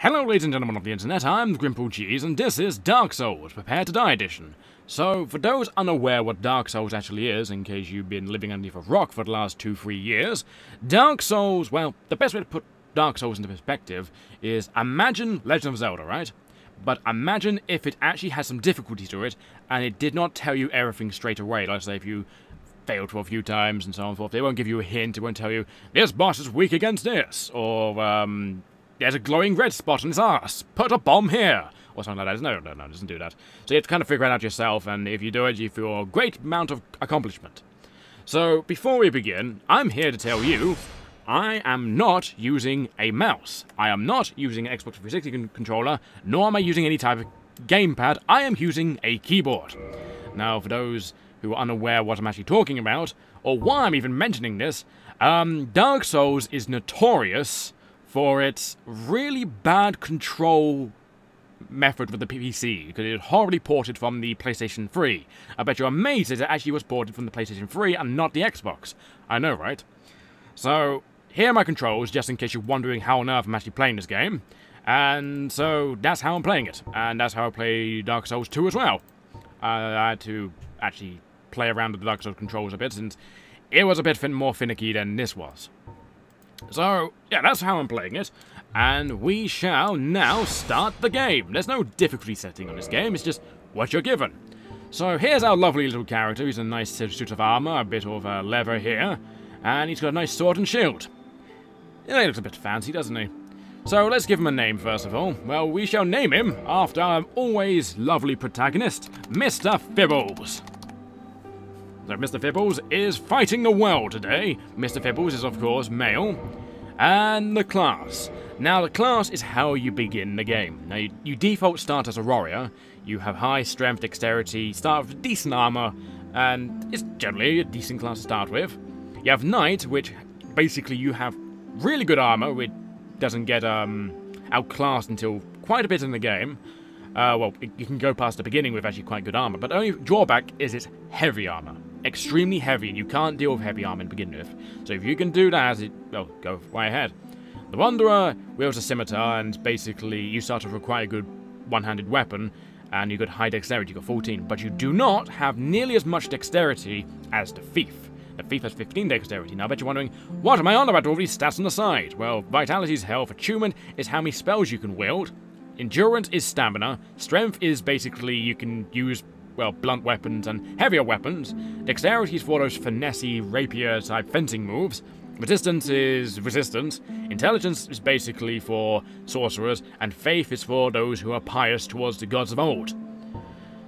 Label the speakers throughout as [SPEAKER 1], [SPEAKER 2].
[SPEAKER 1] Hello ladies and gentlemen of the internet, I'm GrimpaulCheese and this is Dark Souls Prepare to Die edition. So, for those unaware what Dark Souls actually is, in case you've been living underneath a rock for the last 2-3 years, Dark Souls, well, the best way to put Dark Souls into perspective is imagine Legend of Zelda, right? But imagine if it actually had some difficulty to it, and it did not tell you everything straight away. Like say if you failed for a few times and so on and so forth, they won't give you a hint, it won't tell you, this boss is weak against this, or there's a glowing red spot on his ass, put a bomb here, or something like that. No, it doesn't do that. So you have to kind of figure it out yourself, and if you do it, you feel a great amount of accomplishment. So, before we begin, I'm here to tell you, I am not using a mouse. I am not using an Xbox 360 controller, nor am I using any type of gamepad. I am using a keyboard. Now, for those who are unaware what I'm actually talking about, or why I'm even mentioning this, Dark Souls is notorious for its really bad control method with the PC, because it is horribly ported from the PlayStation 3. I bet you're amazed that it actually was ported from the PlayStation 3 and not the Xbox. I know, right? So, here are my controls, just in case you're wondering how on earth I'm actually playing this game. And so, that's how I'm playing it. And that's how I play Dark Souls 2 as well. I had to actually play around with the Dark Souls controls a bit, since it was a bit more finicky than this was. So, yeah, that's how I'm playing it, and we shall now start the game. There's no difficulty setting on this game, it's just what you're given. So here's our lovely little character. He's in a nice suit of armor, a bit of leather here, and he's got a nice sword and shield. Yeah, he looks a bit fancy, doesn't he? So let's give him a name first of all. Well, we shall name him after our always lovely protagonist, Mister Fibbles. So Mister Fibbles is fighting the world today. Mister Fibbles is, of course, male. And the class. Now, the class is how you begin the game. Now, you default start as a warrior. You have high strength, dexterity, start with decent armor, and it's generally a decent class to start with. You have knight, which basically you have really good armor, which doesn't get outclassed until quite a bit in the game. Well, you can go past the beginning with actually quite good armor, but the only drawback is its heavy armor. Extremely heavy, and you can't deal with heavy armor to begin with. So if you can do that, well, go right ahead. The Wanderer wields a scimitar, and basically you start with quite a good one-handed weapon, and you got high dexterity, you got 14, but you do not have nearly as much dexterity as the Thief. The Thief has 15 dexterity. Now I bet you're wondering, what am I on about all these stats on the side? Well, Vitality is health, Attunement is how many spells you can wield, Endurance is stamina, Strength is basically you can use, well, blunt weapons and heavier weapons, Dexterity is for those finessey, rapier-type fencing moves, Resistance is resistance, Intelligence is basically for sorcerers, and Faith is for those who are pious towards the gods of old.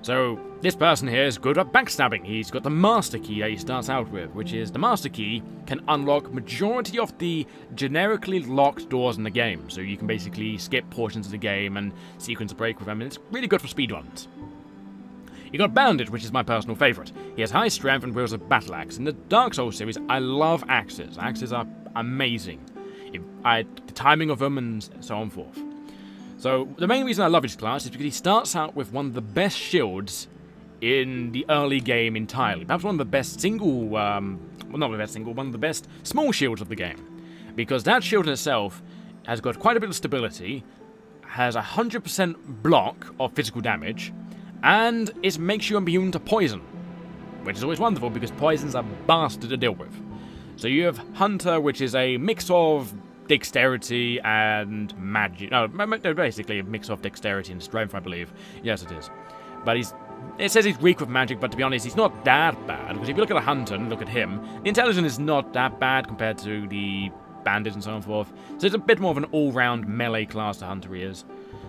[SPEAKER 1] So, this person here is good at backstabbing. He's got the Master Key that he starts out with, which is the Master Key can unlock majority of the generically locked doors in the game. So you can basically skip portions of the game and sequence a break with them, and it's really good for speedruns. You got Bandit, which is my personal favourite. He has high strength and wields a battle axe. In the Dark Souls series, I love axes. Axes are amazing. The timing of them and so on and forth. So, the main reason I love his class is because he starts out with one of the best shields in the early game entirely. Perhaps one of the best single, well, not the best single, one of the best small shields of the game. Because that shield in itself has got quite a bit of stability, has 100% block of physical damage, and it makes you immune to poison. Which is always wonderful, because poison's a bastard to deal with. So you have Hunter, which is a mix of dexterity and magic. No, basically a mix of dexterity and strength, I believe. Yes, it is. But it says he's weak with magic, but to be honest, he's not that bad. Because if you look at a Hunter and look at him, the intelligence is not that bad compared to the Bandit and so on and forth. So it's a bit more of an all-round melee class the Hunter he is.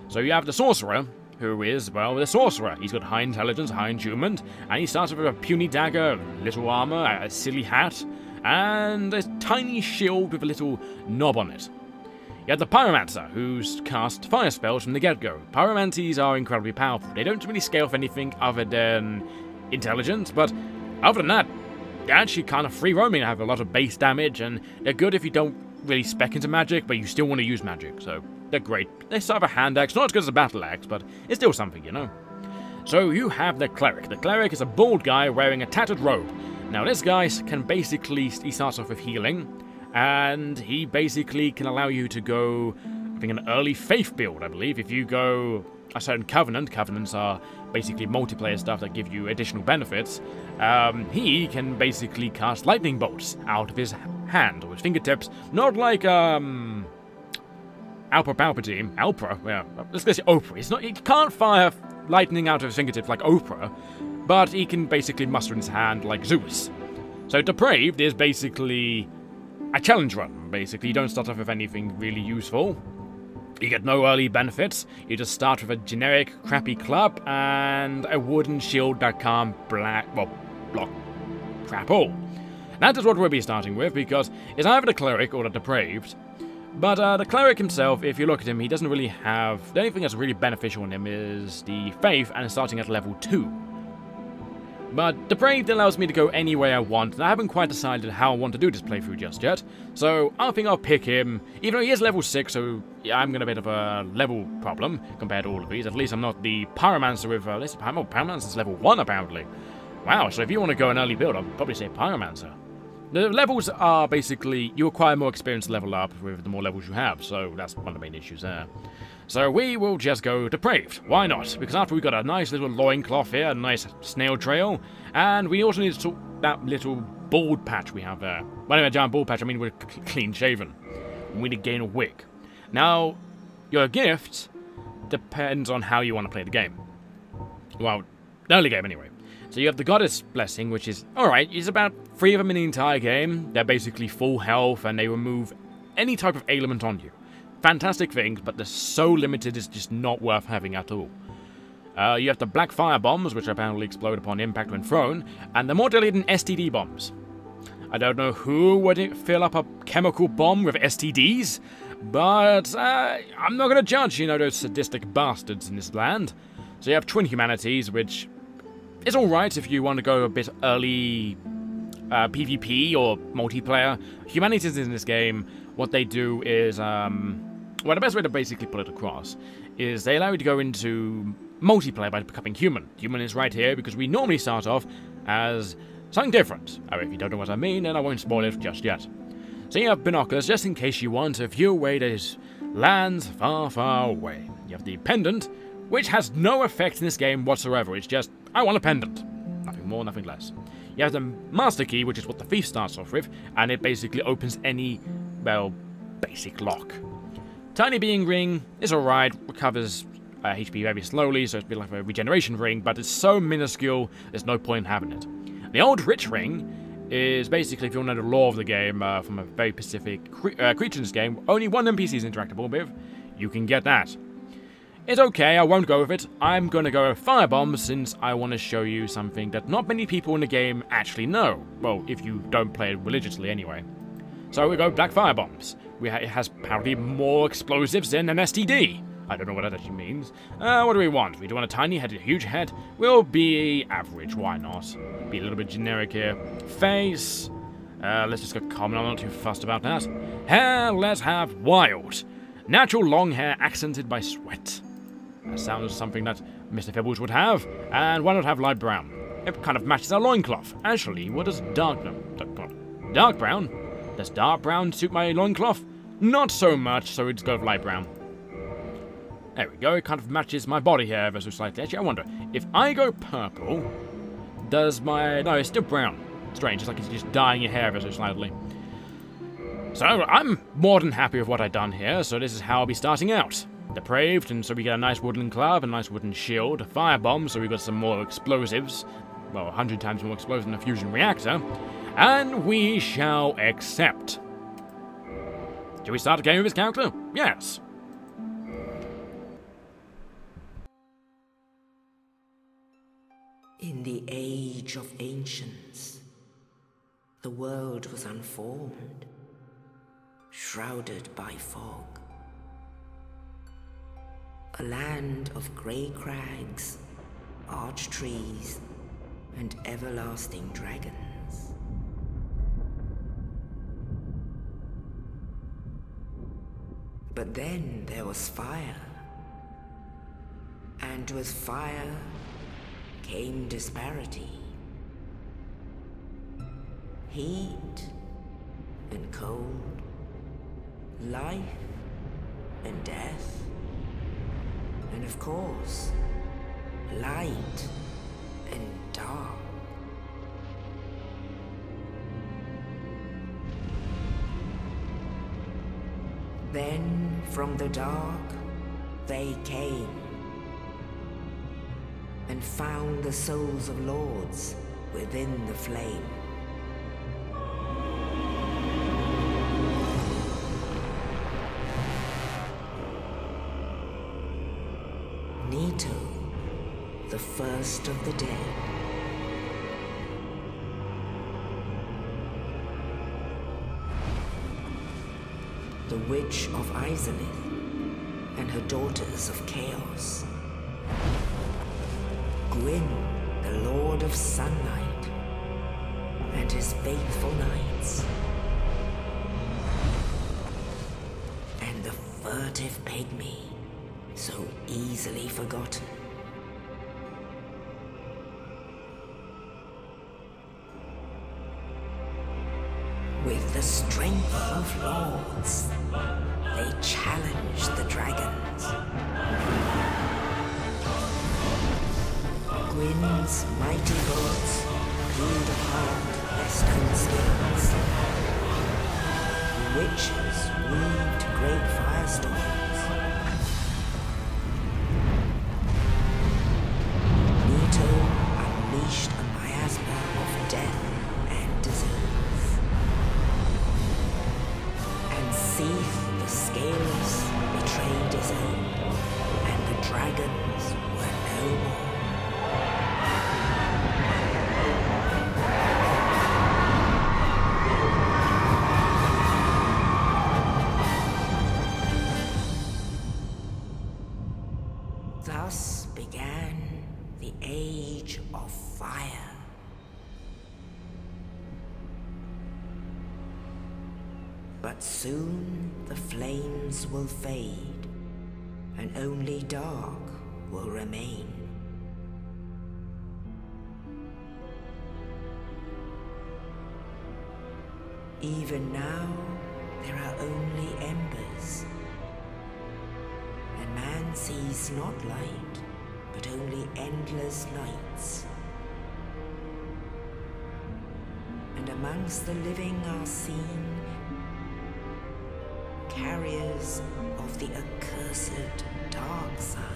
[SPEAKER 1] So you have the Sorcerer, who is, well, the Sorcerer. He's got high intelligence, high attunement, and he starts with a puny dagger, little armor, a silly hat, and a tiny shield with a little knob on it. You have the Pyromancer, who's cast fire spells from the get-go. Pyromancies are incredibly powerful. They don't really scale for anything other than intelligence, but other than that, they're actually kind of free-roaming. They have a lot of base damage, and they're good if you don't really spec into magic, but you still want to use magic, so they're great. They start with a hand axe, not as good as a battle axe, but it's still something, you know. So you have the Cleric. The Cleric is a bald guy wearing a tattered robe. Now this guy can basically, he starts off with healing, and he basically can allow you to go having an early faith build, I believe. If you go a certain covenants are basically multiplayer stuff that give you additional benefits, he can basically cast lightning bolts out of his hand or his fingertips, not like Alpha Palpatine, yeah, let's go say Oprah. He can't fire lightning out of his fingertips like Oprah, but he can basically muster in his hand like Zeus. So Depraved is basically a challenge run. Basically, you don't start off with anything really useful. You get no early benefits. You just start with a generic, crappy club and a wooden shield that can't block crap all. That is what we'll be starting with, because it's either the Cleric or the Depraved. But the Cleric himself, if you look at him, he doesn't really have... The only thing that's really beneficial in him is the Faith, and starting at level 2. But Depraved allows me to go any way I want, and I haven't quite decided how I want to do this playthrough just yet. So I think I'll pick him, even though he is level 6, so yeah, I'm got a bit of a level problem compared to all of these. At least I'm not the Pyromancer with... Pyromancer's level 1, apparently. Wow, so if you want to go an early build, I'd probably say Pyromancer. The levels are basically, you acquire more experience to level up with the more levels you have, so that's one of the main issues there. So we will just go Depraved. Why not? Because after we've got a nice little loincloth here, a nice snail trail, and we also need to sort that little bald patch we have there. When I mean a giant bald patch, I mean we're clean shaven. We need to gain a wig. Now, your gift depends on how you want to play the game. Well, the early game anyway. So you have the Goddess Blessing, which is, alright, it's about 3 of them in the entire game. They're basically full health, and they remove any type of ailment on you. Fantastic things, but they're so limited, it's just not worth having at all. You have the Black Fire Bombs, which apparently explode upon impact when thrown, and they're more deadly than STD bombs. I don't know who would fill up a chemical bomb with STDs, but I'm not going to judge, you know, those sadistic bastards in this land. So you have Twin Humanities, which... It's alright if you want to go a bit early PvP or multiplayer. Humanities in this game, what they do is, well, the best way to basically put it across is they allow you to go into multiplayer by becoming human. Human is right here because we normally start off as something different. If you don't know what I mean, then I won't spoil it just yet. So you have binoculars just in case you want to view away those lands far, far away. You have the pendant, which has no effect in this game whatsoever. It's just, I want a pendant. Nothing more, nothing less. You have the Master Key, which is what the Thief starts off with, and it basically opens any, well, basic lock. Tiny Being Ring is alright, recovers HP very slowly, so it's a bit like a regeneration ring, but it's so minuscule, there's no point in having it. The Old Rich Ring is basically, if you want to know the lore of the game, from a very specific creature in this game, only one NPC is interactable with, you can get that. It's okay, I won't go with it. I'm going to go with Firebomb since I want to show you something that not many people in the game actually know. Well, if you don't play it religiously anyway. So we go Black Firebombs. It has apparently more explosives than an STD. I don't know what that actually means. What do we want? We do want a tiny head, a huge head. We'll be average, why not? Be a little bit generic here. Face. Let's just go common, I'm not too fussed about that. Hair, let's have wild. Natural long hair accented by sweat. That sounds something that Mister Fibbles would have, and why not have light brown? It kind of matches our loincloth. Actually, what does dark brown? Does dark brown suit my loincloth? Not so much, so it's go with light brown. There we go, it kind of matches my body hair ever so slightly. Actually, I wonder, if I go purple, does my... No, it's still brown. Strange, it's like it's just dyeing your hair ever so slightly. So, I'm more than happy with what I've done here, so this is how I'll be starting out. Depraved, and so we get a nice wooden club, a nice wooden shield, a firebomb, so we've got some more explosives. Well, 100 times more explosives than a fusion reactor. And we shall accept. Shall we start a game with this character? Yes.
[SPEAKER 2] In the age of ancients, the world was unformed, shrouded by fog. A land of grey crags, arch trees, and everlasting dragons. But then there was fire. And with fire came disparity. Heat and cold, life and death. And of course, light and dark. Then from the dark they came and found the souls of lords within the flame. Nito, the first of the dead. The Witch of Izalith and her daughters of Chaos. Gwyn, the Lord of Sunlight, and his faithful knights. And the furtive pygmy, so easily forgotten. With the strength of lords, they challenged the dragons. Gwyn's mighty bullets peeled apart their stone skins. The witches weaved great firestorms. Nito unleashed a miasma of death and disease. And Seath, the Scaleless, betrayed his own, and the dragons were no more. Thus began the Age of Fire. But soon the flames will fade, and only dark will remain. Even now, there are only embers. And man sees not light, but only endless nights. And amongst the living are seen carriers of the accursed dark side.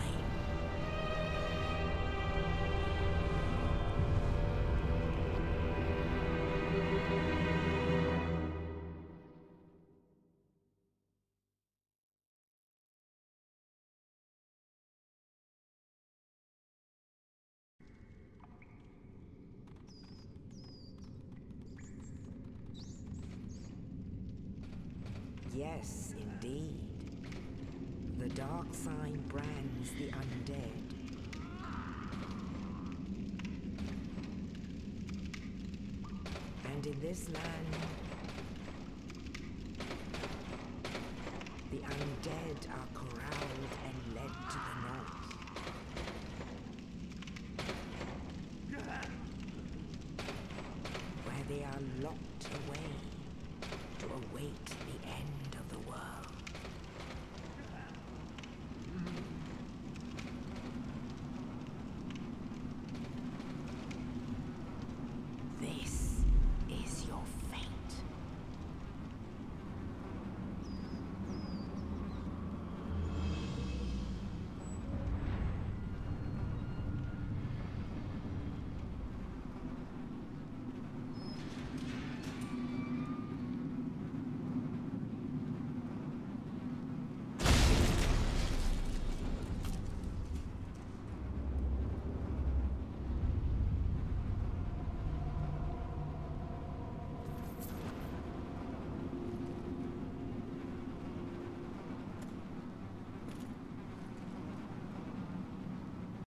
[SPEAKER 2] Yes, indeed. The dark sign brands the undead. And in this land, the undead are corralled and led to the north. Where they are locked